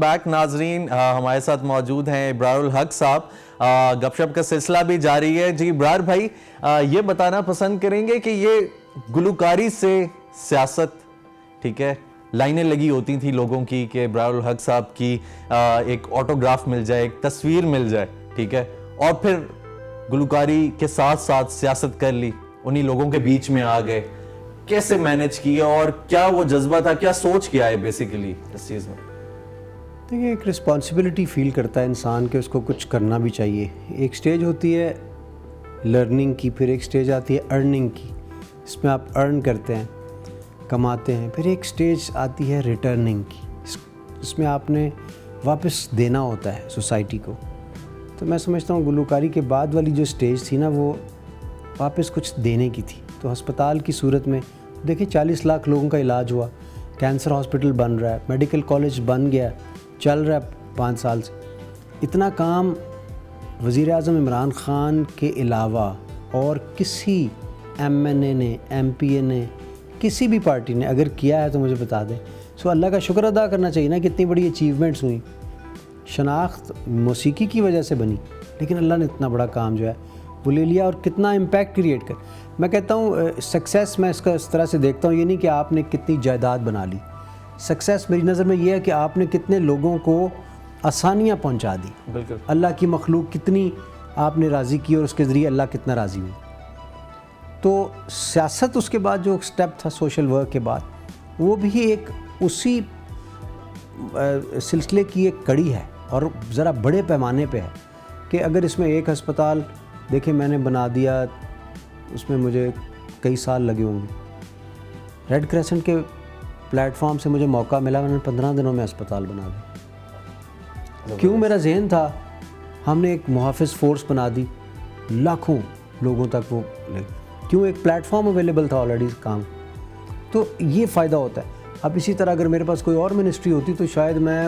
Back ناظرین, ہمارے ساتھ موجود ہیں ابرار الحق صاحب. گپ شپ کا سلسلہ بھی جاری ہے. جی ابرار بھائی, یہ بتانا پسند کریں گے کہ یہ گلوکاری سے سیاست, ٹھیک ہے, لائنیں لگی ہوتی تھیں لوگوں کی کہ ابرار الحق صاحب کی ایک آٹوگراف مل جائے, ایک تصویر مل جائے, ٹھیک ہے, اور پھر گلوکاری کے ساتھ ساتھ سیاست کر لی, انہی لوگوں کے بیچ میں آ گئے. کیسے مینج کیا اور کیا وہ جذبہ تھا, کیا سوچ کیا ہے بیسیکلی اس چیز میں؟ دیکھیں, ایک رسپانسبلٹی فیل کرتا ہے انسان کہ اس کو کچھ کرنا بھی چاہیے. ایک سٹیج ہوتی ہے لرننگ کی, پھر ایک سٹیج آتی ہے ارننگ کی, اس میں آپ ارن کرتے ہیں, کماتے ہیں. پھر ایک سٹیج آتی ہے ریٹرننگ کی, اس میں آپ نے واپس دینا ہوتا ہے سوسائٹی کو. تو میں سمجھتا ہوں گلوکاری کے بعد والی جو سٹیج تھی نا, وہ واپس کچھ دینے کی تھی. تو ہسپتال کی صورت میں دیکھیں 40 لاکھ لوگوں کا علاج ہوا, کینسر ہاسپٹل بن رہا ہے, میڈیکل کالج بن گیا, چل رہا ہے 5 سال سے. اتنا کام وزیر اعظم عمران خان کے علاوہ اور کسی ایم این اے نے, ایم پی اے نے, کسی بھی پارٹی نے اگر کیا ہے تو مجھے بتا دیں. سو اللہ کا شکر ادا کرنا چاہیے نا کہ اتنی بڑی اچیومنٹس ہوئیں. شناخت موسیقی کی وجہ سے بنی, لیکن اللہ نے اتنا بڑا کام جو ہے وہ لے لیا, اور کتنا امپیکٹ کریٹ کر. میں کہتا ہوں سکسیس میں اس طرح سے دیکھتا ہوں, یہ نہیں کہ آپ نے کتنی جائیداد بنا لی. سکسیس میری نظر میں یہ ہے کہ آپ نے کتنے لوگوں کو آسانیاں پہنچا دی. بالکل. اللہ کی مخلوق کتنی آپ نے راضی کی, اور اس کے ذریعے اللہ کتنا راضی ہوئی. تو سیاست اس کے بعد جو سٹیپ تھا سوشل ورک کے بعد, وہ بھی ایک اسی سلسلے کی ایک کڑی ہے, اور ذرا بڑے پیمانے پہ ہے. کہ اگر اس میں ایک ہسپتال دیکھیں میں نے بنا دیا, اس میں مجھے کئی سال لگے ہوں گے. ریڈ کریسنٹ کے پلیٹ فارم سے مجھے موقع ملا, میں نے 15 دنوں میں ہسپتال بنا دیا. کیوں؟ میرا ذہن تھا, ہم نے ایک محافظ فورس بنا دی, لاکھوں لوگوں تک وہ لے. کیوں؟ ایک پلیٹ فارم اویلیبل تھا آلریڈی کام. تو یہ فائدہ ہوتا ہے. اب اسی طرح اگر میرے پاس کوئی اور منسٹری ہوتی تو شاید میں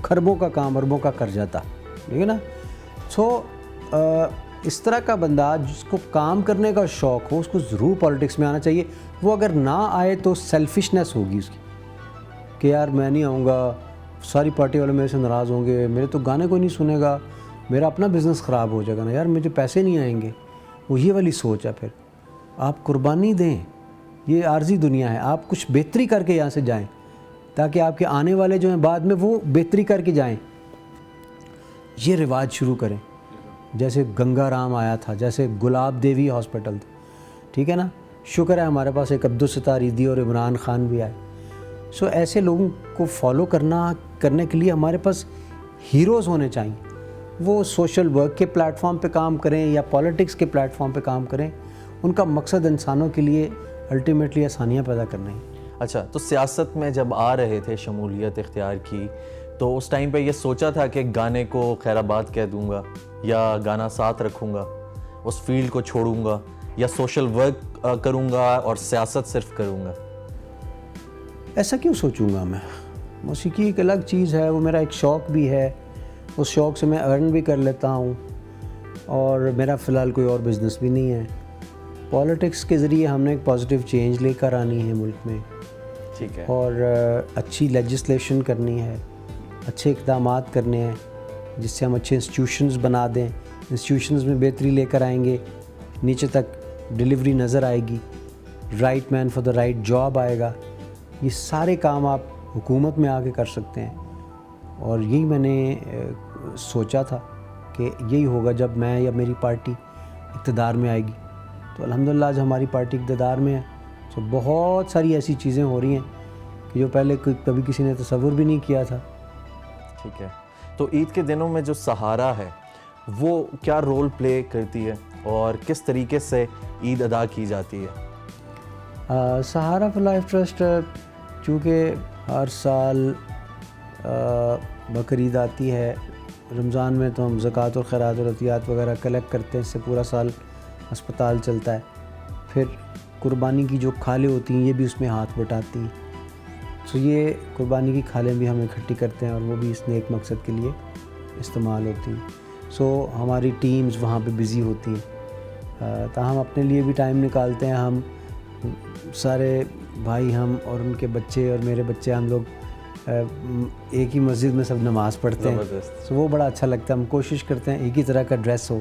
کھربوں کا کام اربوں کا کر جاتا, ٹھیک ہے نا. سو اس طرح کا بندہ جس کو کام کرنے کا شوق ہو, اس کو ضرور پالیٹکس میں آنا چاہیے. وہ اگر نہ آئے تو سیلفشنس ہوگی اس کی, کہ یار میں نہیں آؤں گا, ساری پارٹی والے میرے سے ناراض ہوں گے, میرے تو گانے کوئی نہیں سنے گا, میرا اپنا بزنس خراب ہو جائے گا نا, یار مجھے پیسے نہیں آئیں گے. وہ یہ والی سوچ ہے. پھر آپ قربانی دیں, یہ عارضی دنیا ہے, آپ کچھ بہتری کر کے یہاں سے جائیں, تاکہ آپ کے آنے والے جو ہیں بعد میں وہ بہتری کر کے جائیں. یہ رواج شروع کریں. جیسے گنگا رام آیا تھا, جیسے گلاب دیوی ہاسپٹل تھا, ٹھیک ہے نا. شکر ہے ہمارے پاس ایک عبدالستار ایدھی اور عمران خان بھی آئے. سو ایسے لوگوں کو فالو کرنے کے لیے ہمارے پاس ہیروز ہونے چاہیے. وہ سوشل ورک کے پلیٹ فارم پہ کام کریں یا پالیٹکس کے پلیٹ فارم پہ کام کریں, ان کا مقصد انسانوں کے لیے الٹیمیٹلی آسانیاں پیدا کرنا ہے. اچھا, تو سیاست میں جب آ رہے تھے, شمولیت اختیار کی, تو اس ٹائم پہ یہ سوچا تھا کہ گانے کو خیر آباد کہہ دوں گا, یا گانا ساتھ رکھوں گا, اس فیلڈ کو چھوڑوں گا, یا سوشل ورک کروں گا اور سیاست صرف کروں گا؟ ایسا کیوں سوچوں گا میں؟ موسیقی ایک الگ چیز ہے, وہ میرا ایک شوق بھی ہے, اس شوق سے میں ارن بھی کر لیتا ہوں, اور میرا فی الحال کوئی اور بزنس بھی نہیں ہے. پالیٹکس کے ذریعے ہم نے ایک پازیٹیو چینج لے کر آنی ہے ملک میں, ٹھیک ہے, اور اچھی لیجسلیشن کرنی ہے, اچھے اقدامات کرنے ہیں, جس سے ہم اچھے انسٹیٹیوشنز بنا دیں, انسٹیٹیوشنز میں بہتری لے کر آئیں گے, نیچے تک ڈیلیوری نظر آئے گی, right man for the right job آئے گا. یہ سارے کام آپ حکومت میں آ کے کر سکتے ہیں, اور یہی میں نے سوچا تھا کہ یہی ہوگا جب میں یا میری پارٹی اقتدار میں آئے گی. تو الحمدللہ آج ہماری پارٹی اقتدار میں ہے. تو بہت ساری ایسی چیزیں ہو رہی ہیں کہ جو پہلے کبھی کسی نے تصور بھی نہیں کیا تھا. ٹھیک ہے. تو عید کے دنوں میں جو سہارا ہے وہ کیا رول پلے کرتی ہے, اور کس طریقے سے عید ادا کی جاتی ہے؟ سہارا فار لائف ٹرسٹ چونکہ ہر سال بقرعید آتی ہے, رمضان میں تو ہم زکوٰۃ اور خیرات اور عطیات وغیرہ کلیکٹ کرتے ہیں, اس سے پورا سال ہسپتال چلتا ہے. پھر قربانی کی جو کھالیں ہوتی ہیں یہ بھی اس میں ہاتھ بٹاتی ہیں. سو یہ قربانی کی کھالیں بھی ہم اکٹھی کرتے ہیں, اور وہ بھی اس نیک مقصد کے لیے استعمال ہوتی ہیں. سو ہماری ٹیمز وہاں پہ بزی ہوتی ہیں, تاہم اپنے لیے بھی ٹائم نکالتے ہیں. ہم سارے بھائی, ہم اور ان کے بچے اور میرے بچے, ہم لوگ ایک ہی مسجد میں سب نماز پڑھتے ہیں, سو وہ بڑا اچھا لگتا ہے. ہم کوشش کرتے ہیں ایک ہی طرح کا ڈریس ہو.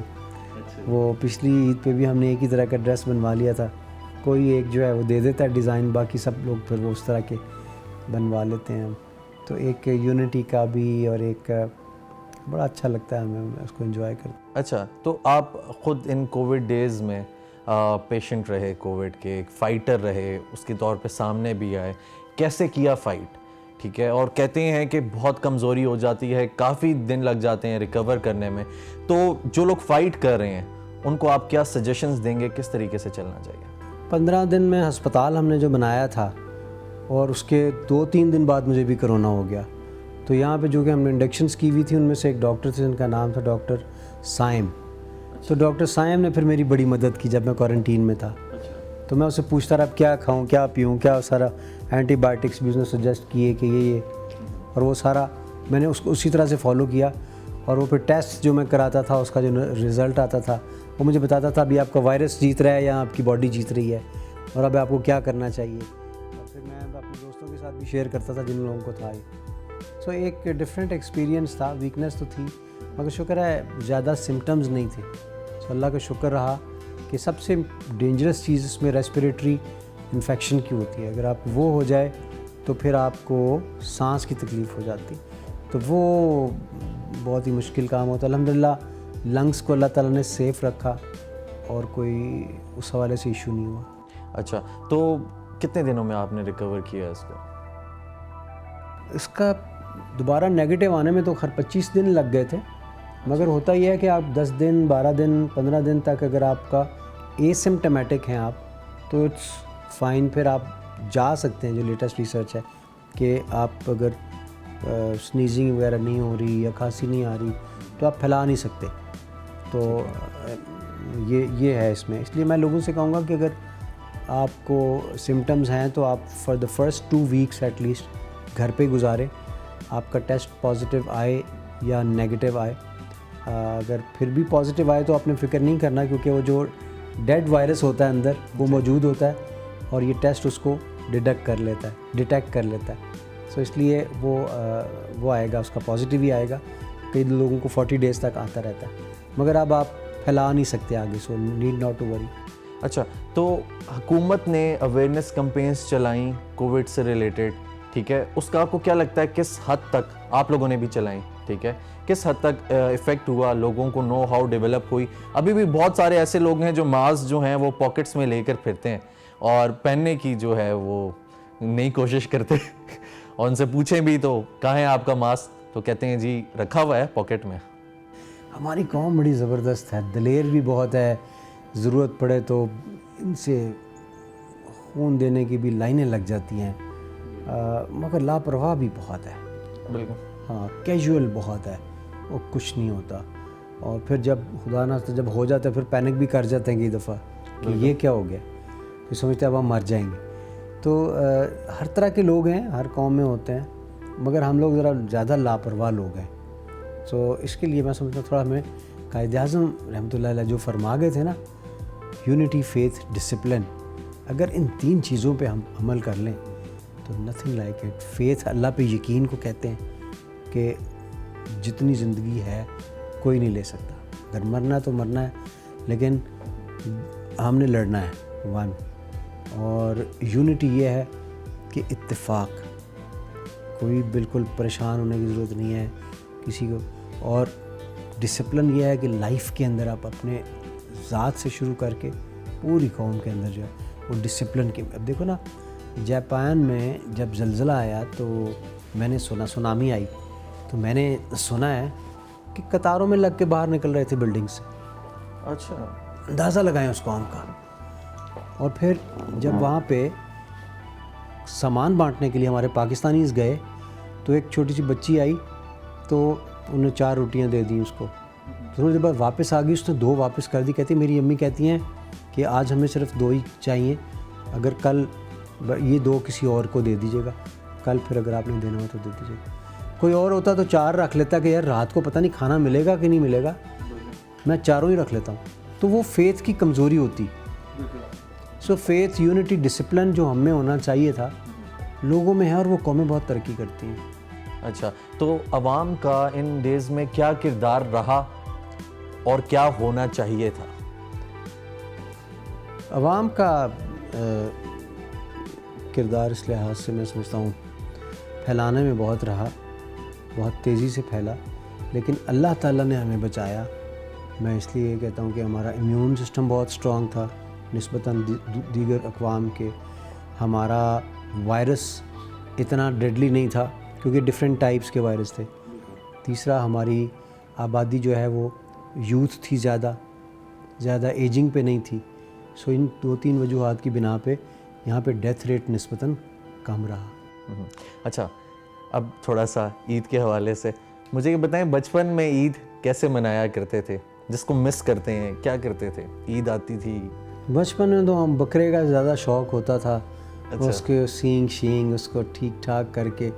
وہ پچھلی عید پہ بھی ہم نے ایک ہی طرح کا ڈریس بنوا لیا تھا. کوئی ایک جو ہے وہ دے دیتا ہے ڈیزائن, باقی سب لوگ پھر وہ اس طرح کے بنوا لیتے ہیں. تو ایک یونٹی کا بھی اور ایک بڑا اچھا لگتا ہے ہمیں اس کو انجوائے کرتے. اچھا, تو آپ خود ان کووڈ ڈیز میں پیشنٹ رہے کووڈ کے, ایک فائٹر رہے, اس کے طور پہ سامنے بھی آئے, کیسے کیا فائٹ؟ ٹھیک ہے, اور کہتے ہیں کہ بہت کمزوری ہو جاتی ہے, کافی دن لگ جاتے ہیں ریکور کرنے میں. تو جو لوگ فائٹ کر رہے ہیں ان کو آپ کیا سجیشنز دیں گے, کس طریقے سے چلنا چاہیے؟ 15 دن میں ہسپتال ہم نے جو بنایا تھا, اور اس کے 2-3 دن بعد مجھے بھی کرونا ہو گیا. تو یہاں پہ جو کہ ہم نے انڈکشنز کی ہوئی تھی, ان میں سے ایک ڈاکٹر تھے جن کا نام تھا ڈاکٹر سائم. تو ڈاکٹر سائم نے پھر میری بڑی مدد کی جب میں کوارنٹین میں تھا. تو میں اسے پوچھتا رہا کیا کھاؤں, کیا پیوں, کیا سارا اینٹی بایوٹکس بھی اس نے سجیسٹ کیے کہ یہ اور وہ سارا میں نے اس کو اسی طرح سے فالو کیا. اور وہ پھر ٹیسٹ جو میں کراتا تھا اس کا جو رزلٹ آتا تھا وہ مجھے بتاتا تھا ابھی آپ کا وائرس جیت رہا ہے یا آپ کی باڈی جیت رہی ہے, اور اب آپ کو کیا کرنا چاہیے. اور پھر میں اپنے دوستوں کے ساتھ بھی شیئر کرتا تھا جن لوگوں کو تھا یہ. سو ایک ڈفرینٹ ایکسپیرینس تھا. ویکنیس تو تھی مگر شکر ہے زیادہ سمٹمز نہیں تھے. سو اللہ کا شکر رہا کہ سب سے ڈینجرس چیز اس میں ریسپریٹری انفیکشن کی ہوتی ہے. اگر آپ وہ ہو جائے تو پھر آپ کو سانس کی تکلیف ہو جاتی, تو وہ بہت ہی مشکل کام ہوتا. الحمدللہ لنگس کو اللہ تعالیٰ نے سیف رکھا اور کوئی اس حوالے سے ایشو نہیں ہوا. اچھا, تو کتنے دنوں میں آپ نے ریکور کیا اس کو؟ اس کا دوبارہ نیگیٹو آنے میں تو خیر 25 دن لگ گئے تھے, مگر ہوتا یہ ہے کہ آپ 10 دن 12 دن 15 دن تک اگر آپ کا ایسمپٹمیٹک ہیں آپ تو اٹس فائن. پھر آپ جا سکتے ہیں, جو لیٹسٹ ریسرچ ہے کہ آپ اگر سنیزنگ وغیرہ نہیں ہو رہی یا کھانسی نہیں آ رہی تو آپ پھیلا نہیں سکتے. تو یہ ہے اس میں. اس لیے میں لوگوں سے کہوں گا کہ اگر آپ کو سمٹمز ہیں تو آپ for the first 2 weeks at least گھر پہ گزاریں. آپ کا ٹیسٹ پازیٹیو آئے یا نیگیٹو آئے, اگر پھر بھی پازیٹیو آئے تو آپ نے فکر نہیں کرنا, کیونکہ وہ جو ڈیڈ وائرس ہوتا ہے اندر وہ موجود ہوتا ہے اور یہ ٹیسٹ اس کو ڈیٹیکٹ کر لیتا ہے. سو اس لیے وہ آئے گا, اس کا پازیٹیو ہی آئے گا. کئی لوگوں کو 40 ڈیز تک آتا رہتا ہے, مگر اب آپ پھیلا نہیں سکتے آگے. So need not to worry. اچھا, تو حکومت نے اویئرنیس کمپینس چلائیں کووڈ سے ریلیٹڈ, ٹھیک ہے, اس کا آپ کو کیا لگتا ہے کس حد تک آپ لوگوں نے بھی چلائیں, ٹھیک ہے, کس حد تک افیکٹ ہوا, لوگوں کو نو ہاؤ ڈیولپ ہوئی؟ ابھی بھی بہت سارے ایسے لوگ ہیں جو ماسک جو ہیں وہ پاکٹس میں لے کر پھرتے ہیں اور پہننے کی جو ہے وہ نہیں کوشش کرتے اور ان سے پوچھیں بھی تو کہاں ہے آپ کا ماسک, تو کہتے ہیں جی رکھا ہوا ہے پاکٹ میں. ہماری قوم بڑی زبردست ہے, دلیر بھی بہت ہے. ضرورت پڑے تو ان سے خون دینے کی بھی لائنیں لگ جاتی ہیں, مگر لاپرواہ بھی بہت ہے. بالکل, ہاں, کیجول بہت ہے, وہ کچھ نہیں ہوتا. اور پھر جب خدا نہ جب ہو جاتا ہے پھر پینک بھی کر جاتے ہیں کئی دفعہ کہ یہ کیا ہو گیا, پھر سمجھتے ہیں اب ہم مر جائیں گے. تو ہر طرح کے لوگ ہیں, ہر قوم میں ہوتے ہیں, مگر ہم لوگ ذرا زیادہ لاپرواہ لوگ ہیں. سو اس کے لیے میں سمجھتا ہوں تھوڑا ہمیں قائد اعظم رحمۃ اللہ علیہ جو فرما گئے تھے نا, یونٹی, فیتھ, ڈسپلن, اگر ان 3 چیزوں پہ ہم عمل کر لیں تو نتھنگ لائک اٹ. فیتھ اللہ پہ یقین کو کہتے ہیں کہ جتنی زندگی ہے کوئی نہیں لے سکتا. اگر مرنا ہے تو مرنا ہے, لیکن ہم نے لڑنا ہے 1. اور یونٹی یہ ہے کہ اتفاق, کوئی بالکل پریشان ہونے کی ضرورت نہیں ہے کسی کو. اور ڈسپلن یہ ہے کہ لائف کے اندر آپ اپنے ذات سے شروع کر کے پوری قوم کے اندر جو ہے وہ ڈسپلن کی. اب دیکھو نا, جاپان میں جب زلزلہ آیا تو میں نے سونامی آئی تو میں نے سنا ہے کہ قطاروں میں لگ کے باہر نکل رہے تھے بلڈنگ سے. اچھا, اندازہ لگائیں اس قوم کا. اور پھر جب وہاں پہ سامان بانٹنے کے لیے ہمارے پاکستانیز گئے تو ایک چھوٹی سی بچی آئی تو انہوں نے 4 روٹیاں دے دیں اس کو. تھوڑی دیر بعد واپس آ گئی, اس نے 2 واپس کر دی. کہتی میری امی کہتی ہیں کہ آج ہمیں صرف 2 ہی چاہیے, اگر کل یہ 2 کسی اور کو دے دیجیے گا, کل پھر اگر آپ نے دینا ہو تو دے دیجیے گا. کوئی اور ہوتا تو 4 رکھ لیتا کہ یار رات کو پتہ نہیں کھانا ملے گا کہ نہیں ملے گا, میں 4 ہی رکھ لیتا ہوں. تو وہ فیتھ کی کمزوری ہوتی. سو فیتھ, یونٹی, ڈسپلن جو ہم میں ہونا چاہیے تھا لوگوں میں ہے اور وہ قومیں بہت ترقی کرتی ہیں. اچھا, تو عوام کا ان ڈیز میں کیا کردار رہا اور کیا ہونا چاہیے تھا؟ عوام کا کردار اس لحاظ سے میں سمجھتا ہوں پھیلانے میں بہت رہا, بہت تیزی سے پھیلا, لیکن اللہ تعالیٰ نے ہمیں بچایا. میں اس لیے کہتا ہوں کہ ہمارا امیون سسٹم بہت سٹرونگ تھا نسبتاً دیگر اقوام کے. ہمارا وائرس اتنا ڈیڈلی نہیں تھا کیونکہ ڈیفرنٹ ٹائپس کے وائرس تھے. تیسرا, ہماری آبادی جو ہے وہ یوتھ تھی, زیادہ ایجنگ پہ نہیں تھی. سو ان 2-3 وجوہات کی بنا پہ یہاں پہ ڈیتھ ریٹ نسبتاً کم رہا. اچھا, اب تھوڑا سا عید کے حوالے سے مجھے یہ بتائیں, بچپن میں عید کیسے منایا کرتے تھے؟ جس کو مس کرتے ہیں, کیا کرتے تھے؟ عید آتی تھی بچپن میں تو ہم بکرے کا زیادہ شوق ہوتا تھا. اس کے سینگ شینگ اس کو ٹھیک ٹھاک کر کے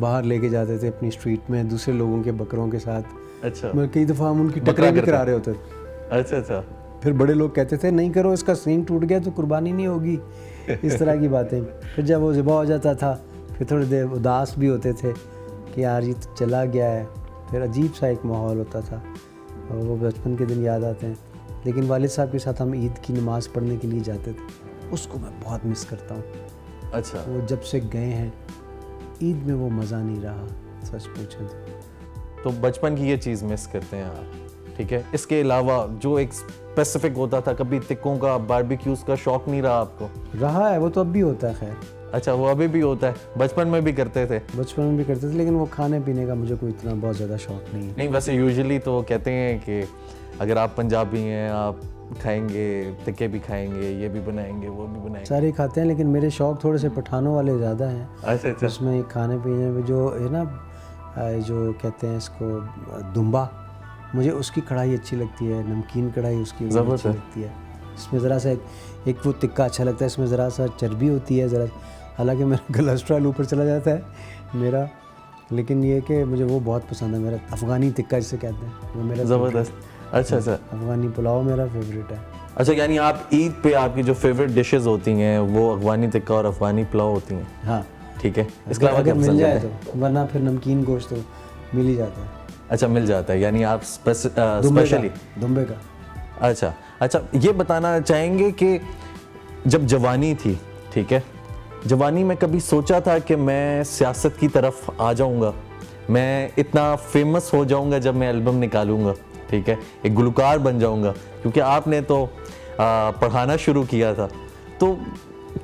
باہر لے کے جاتے تھے اپنی اسٹریٹ میں دوسرے لوگوں کے بکروں کے ساتھ. اچھا, کئی دفعہ ہم ان کی ٹکریں بھی کرا رہے ہوتے تھے. اچھا. پھر بڑے لوگ کہتے تھے نہیں کرو, اس کا سینگ ٹوٹ گیا تو قربانی نہیں ہوگی, اس طرح کی باتیں. پھر جب وہ ذبح ہو جاتا تھا پھر تھوڑے دیر اداس بھی ہوتے تھے کہ یار یہ تو چلا گیا ہے. پھر عجیب سا ایک ماحول ہوتا تھا اور وہ بچپن کے دن یاد آتے ہیں. لیکن والد صاحب کے ساتھ ہم عید کی نماز پڑھنے کے لیے جاتے تھے, اس کو میں بہت مس کرتا ہوں. اچھا, وہ جب سے گئے ہیں عید میں وہ مزہ نہیں رہا, سچ پوچھیں تو بچپن کی یہ چیز مس کرتے ہیں آپ, ٹھیک ہے. اس کے علاوہ جو ایک اسپیسیفک ہوتا تھا, کبھی تکوں کا, باربیکیوز کا شوق نہیں رہا آپ کو؟ رہا ہے, وہ تو اب بھی ہوتا ہے. خیر اچھا, وہ ابھی بھی ہوتا ہے, بچپن میں بھی کرتے تھے؟ بچپن میں بھی کرتے تھے, لیکن وہ کھانے پینے کا مجھے کوئی اتنا بہت زیادہ شوق نہیں ہے. نہیں, ویسے یوزلی تو کہتے ہیں کہ اگر آپ پنجابی ہیں آپ کھائیں گے, تکے بھی کھائیں گے, یہ بھی بنائیں گے, وہ بھی بنائیں گے. سارے کھاتے ہیں, لیکن میرے شوق تھوڑے سے پٹھانوں والے زیادہ ہیں. اچھا. اس میں کھانے پینے میں جو ہے نا, جو کہتے ہیں اس کو دمبا, مجھے اس کی کڑھائی اچھی لگتی ہے, نمکین کڑھائی اس کی اچھی لگتی ہے. اس میں ذرا سا ایک وہ تکہ اچھا لگتا ہے, اس میں ذرا سا چربی ہوتی ہے ذرا, حالانکہ میرا کولیسٹرول اوپر چلا جاتا ہے میرا, لیکن یہ کہ مجھے وہ بہت پسند ہے. میرا افغانی تکہ جسے کہتے ہیں, وہ میرا زبردست. اچھا. افغانی پلاؤ میرا فیوریٹ ہے. اچھا, یعنی آپ عید پہ آپ کی جو فیوریٹ ڈشز ہوتی ہیں وہ افغانی تکہ اور افغانی پلاؤ ہوتی ہیں؟ ہاں ٹھیک ہے. اس کے علاوہ اگر مل جائے تو, ورنہ پھر نمکین گوشت تو مل ہی جاتا ہے. اچھا, مل جاتا ہے, یعنی آپ اسپیشلی دمبے کا. اچھا, یہ بتانا چاہیں گے کہ جب جوانی تھی, ٹھیک ہے, جوانی میں کبھی سوچا تھا کہ میں سیاست کی طرف آ جاؤں گا, میں اتنا فیمس ہو جاؤں گا جب میں البم نکالوں گا, ٹھیک ہے, ایک گلوکار بن جاؤں گا؟ کیونکہ آپ نے تو پڑھانا شروع کیا تھا, تو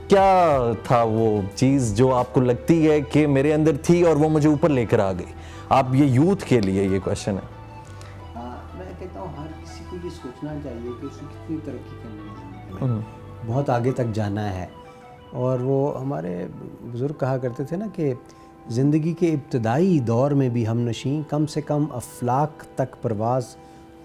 کیا تھا وہ چیز جو آپ کو لگتی ہے کہ میرے اندر تھی اور وہ مجھے اوپر لے کر آ گئی؟ آپ یہ یوتھ کے لیے یہ کوشچن ہے. میں کہتا ہوں ہر کسی کو یہ سوچنا چاہیے کہ اس کو کتنی ترقی کرنی ہے, بہت آگے تک جانا ہے. اور وہ ہمارے بزرگ کہا کرتے تھے نا کہ زندگی کے ابتدائی دور میں بھی ہم نشیں کم سے کم افلاک تک پرواز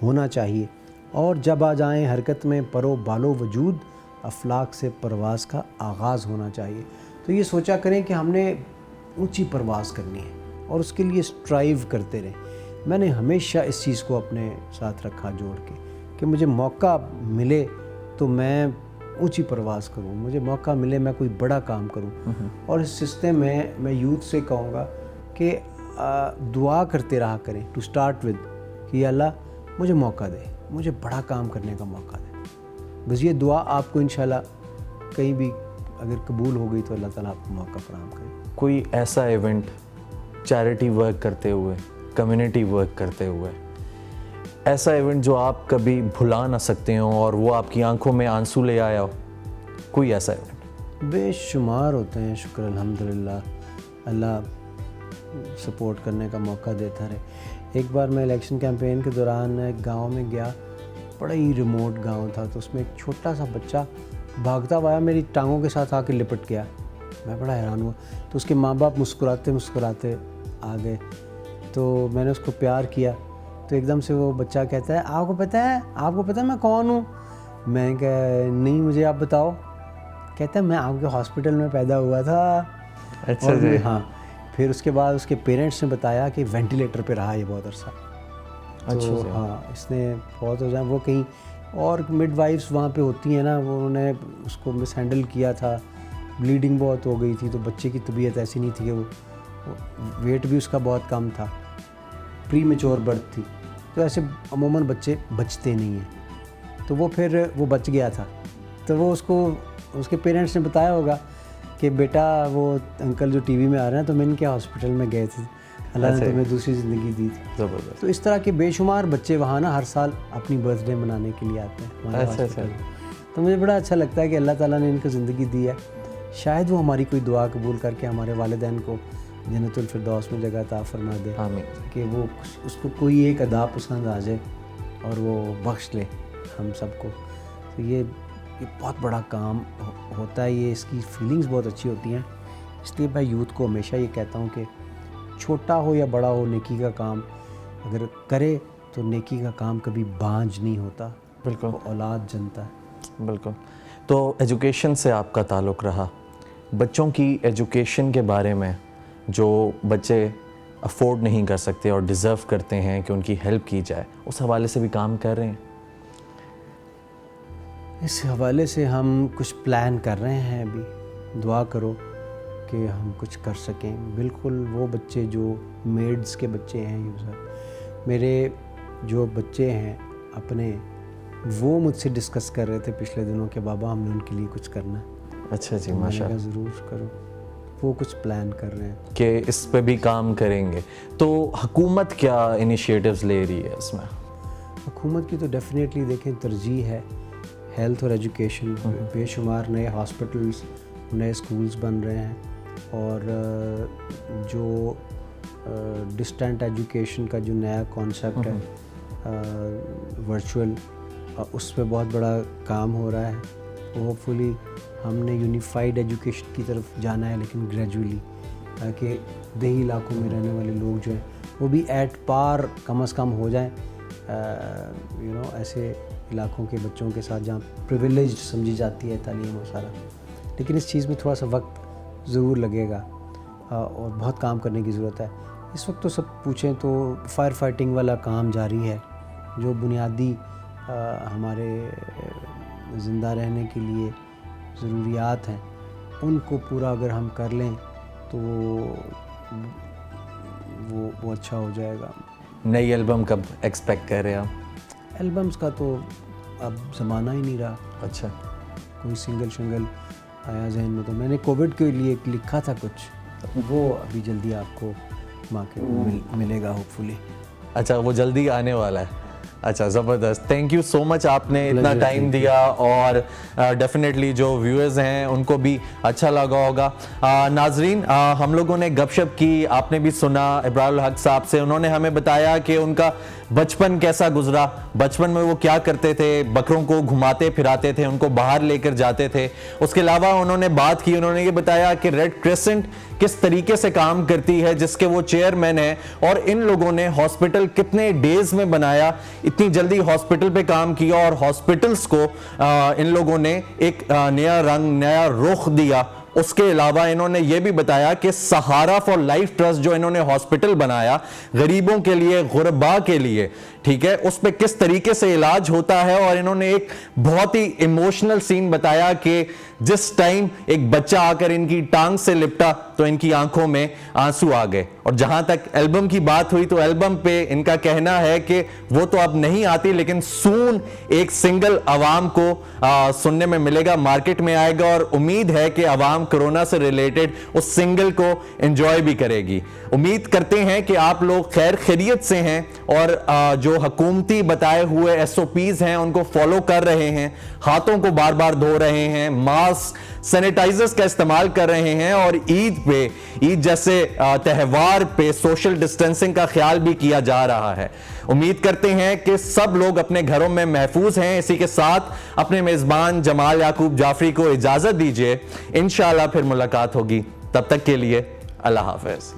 ہونا چاہیے, اور جب آ جائیں حرکت میں پرو بالو وجود افلاک سے پرواز کا آغاز ہونا چاہیے. تو یہ سوچا کریں کہ ہم نے اونچی پرواز کرنی ہے اور اس کے لیے اسٹرائیو کرتے رہیں. میں نے ہمیشہ اس چیز کو اپنے ساتھ رکھا جوڑ کے کہ مجھے موقع ملے تو میں اونچی پرواز کروں, مجھے موقع ملے میں کوئی بڑا کام کروں. اور اس سسٹم میں یوتھ سے کہوں گا کہ دعا کرتے رہا کریں ٹو سٹارٹ ود, کہ اللہ مجھے موقع دے, مجھے بڑا کام کرنے کا موقع دے. بس یہ دعا آپ کو انشاءاللہ کہیں بھی اگر قبول ہو گئی تو اللہ تعالیٰ آپ کو موقع فراہم کرے. کوئی ایسا ایونٹ چیریٹی ورک کرتے ہوئے, کمیونٹی ورک کرتے ہوئے, ایسا ایونٹ جو آپ کبھی بھلا نہ سکتے ہوں اور وہ آپ کی آنکھوں میں آنسو لے آیا ہو, کوئی ایسا ایونٹ؟ بے شمار ہوتے ہیں, شکر الحمدللہ, اللہ سپورٹ کرنے کا موقع دیتا رہے. ایک بار میں الیکشن کیمپین کے دوران ایک گاؤں میں گیا, بڑا ہی ریموٹ گاؤں تھا, تو اس میں ایک چھوٹا سا بچہ بھاگتا ہوا میری ٹانگوں کے ساتھ آ کے لپٹ گیا. میں بڑا حیران ہوا, تو اس کے ماں باپ مسکراتے مسکراتے آ گئے, تو میں نے اس کو پیار کیا. تو ایک دم سے وہ بچہ کہتا ہے آپ کو پتہ ہے میں کون ہوں؟ میں نے کہا نہیں, مجھے آپ بتاؤ. کہتا ہے میں آپ کے ہاسپٹل میں پیدا ہوا تھا. اچھا جی. ہاں, پھر اس کے بعد اس کے پیرنٹس نے بتایا کہ وینٹیلیٹر پہ رہا یہ بہت عرصہ. اچھا ہاں, اس نے بہت ہو جائیں, وہ کہیں اور مڈ وائفس وہاں پہ ہوتی ہیں نا, وہ انہوں نے اس کو مس ہینڈل کیا تھا, بلیڈنگ بہت ہو گئی تھی تو بچے کی طبیعت ایسی نہیں تھی کہ وہ ویٹ بھی اس کا بہت کم تھا, پری میچور برتھ تھی, تو ایسے عموماً بچے بچتے نہیں ہیں. تو وہ پھر وہ بچ گیا تھا, تو وہ اس کے پیرنٹس نے بتایا ہوگا کہ بیٹا وہ انکل جو ٹی وی میں آ رہے ہیں تو میں ان کے ہاسپٹل میں گئے تھے, اللہ نے تمہیں دوسری زندگی دی تھی. زبردست. تو اس طرح کے بے شمار بچے وہاں نا ہر سال اپنی برتھ ڈے منانے کے لیے آتے ہیں ہمارے ہاسپٹل میں. تو مجھے بڑا اچھا لگتا ہے کہ اللہ تعالیٰ نے ان کو زندگی دی ہے, شاید وہ ہماری کوئی دعا قبول کر کے ہمارے والدین کو جنت الفردوس میں جگہ عطا فرما دے, کہ وہ اس کو کوئی ایک ادا پسند آ جائے اور وہ بخش لے ہم سب کو. تو یہ بہت بڑا کام ہوتا ہے, یہ اس کی فیلنگز بہت اچھی ہوتی ہیں. اس لیے میں یوتھ کو ہمیشہ یہ کہتا ہوں کہ چھوٹا ہو یا بڑا ہو, نیکی کا کام اگر کرے تو نیکی کا کام کبھی بانجھ نہیں ہوتا. بالکل, اولاد جنتا ہے. بالکل. تو ایجوکیشن سے آپ کا تعلق رہا, بچوں کی ایجوکیشن کے بارے میں جو بچے افورڈ نہیں کر سکتے اور ڈیزرو کرتے ہیں کہ ان کی ہیلپ کی جائے, اس حوالے سے بھی کام کر رہے ہیں؟ اس حوالے سے ہم کچھ پلان کر رہے ہیں ابھی, دعا کرو کہ ہم کچھ کر سکیں. بالکل وہ بچے جو میڈز کے بچے ہیں, میرے جو بچے ہیں اپنے, وہ مجھ سے ڈسکس کر رہے تھے پچھلے دنوں کہ بابا ہم نے ان کے لیے کچھ کرنا ہے. اچھا جی, ماشاء اللہ. ضرور کرو, وہ کچھ پلان کر رہے ہیں کہ اس پہ بھی کام کریں گے. تو حکومت کیا انیشیٹوز لے رہی ہے اس میں؟ حکومت کی تو ڈیفینیٹلی دیکھیں ترجیح ہے ہیلتھ اور ایجوکیشن. بے شمار نئے ہاسپٹلس, نئے اسکولس بن رہے ہیں, اور جو ڈسٹینٹ ایجوکیشن کا جو نیا کانسیپٹ ہے ورچوئل, اس پہ بہت بڑا کام ہو رہا ہے. ہوپ فلی ہم نے یونیفائڈ ایجوکیشن کی طرف جانا ہے, لیکن گریجولی, تاکہ دیہی علاقوں میں رہنے والے لوگ جو ہیں وہ بھی ایٹ پار کم از کم ہو جائیں ایسے علاقوں کے بچوں کے ساتھ جہاں پریویلیج سمجھی جاتی ہے تعلیم اور سارا. لیکن اس چیز میں تھوڑا سا وقت ضرور لگے گا اور بہت کام کرنے کی ضرورت ہے. اس وقت تو سب پوچھیں تو فائر فائٹنگ والا کام جاری ہے, جو بنیادی ہمارے زندہ رہنے کے لیے ضروریات ہیں ان کو پورا اگر ہم کر لیں تو وہ اچھا ہو جائے گا. نئی البم کب ایکسپیکٹ کر رہے ہیں آپ؟ البمس کا تو اب زمانہ ہی نہیں رہا. اچھا, کوئی سنگل آیا ذہن میں, تو میں نے کووڈ کے لیے لکھا تھا کچھ, وہ ابھی جلدی آپ کو مارکیٹ ملے گا ہوپ فلی. اچھا, وہ جلدی آنے والا ہے. اچھا, زبردست. تھینک یو سو مچ, آپ نے اتنا ٹائم دیا, اور ڈیفینیٹلی جو ویورز ہیں ان کو بھی اچھا لگا ہوگا. ناظرین, ہم لوگوں نے گپ شپ کی, آپ نے بھی سنا ابرار الحق صاحب سے. انہوں نے ہمیں بتایا کہ ان کا بچپن کیسا گزرا, بچپن میں وہ کیا کرتے تھے, بکروں کو گھماتے پھراتے تھے, ان کو باہر لے کر جاتے تھے. اس کے علاوہ انہوں نے بات کی, انہوں نے یہ بتایا کہ ریڈ کریسنٹ کس طریقے سے کام کرتی ہے, جس کے وہ چیئرمین ہیں, اور ان لوگوں نے ہاسپٹل کتنے ڈیز میں بنایا, اتنی جلدی ہاسپٹل پہ کام کیا, اور ہاسپٹلز کو ان لوگوں نے ایک نیا رنگ, نیا رخ دیا. اس کے علاوہ انہوں نے یہ بھی بتایا کہ سہارا فار لائف ٹرسٹ جو انہوں نے ہاسپٹل بنایا غریبوں کے لیے, غربا کے لیے, ٹھیک ہے, اس پہ کس طریقے سے علاج ہوتا ہے. اور انہوں نے ایک بہت ہی ایموشنل سین بتایا کہ جس ٹائم ایک بچہ آ کر ان کی ٹانگ سے لپٹا تو ان کی آنکھوں میں آنسو آ گئے. اور جہاں تک البم کی بات ہوئی تو البم پہ ان کا کہنا ہے کہ وہ تو اب نہیں آتی, لیکن سون ایک سنگل عوام کو سننے میں ملے گا, مارکیٹ میں آئے گا, اور امید ہے کہ عوام کرونا سے ریلیٹڈ اس سنگل کو انجوائے بھی کرے گی. امید کرتے ہیں کہ آپ لوگ خیر خیریت سے ہیں, اور جو حکومتی بتائے ہوئے SOPs ہیں ان کو فالو کر رہے ہیں, ہاتھوں کو بار بار دھو رہے ہیں, ماسک, سینیٹائزرز کا استعمال کر رہے ہیں, اور عید جیسے تہوار پہ سوشل ڈسٹینسنگ کا خیال بھی کیا جا رہا ہے. امید کرتے ہیں کہ سب لوگ اپنے گھروں میں محفوظ ہیں. اسی کے ساتھ اپنے میزبان جمال یعقوب جعفری کو اجازت دیجیے, انشاءاللہ پھر ملاقات ہوگی. تب تک کے لیے اللہ حافظ.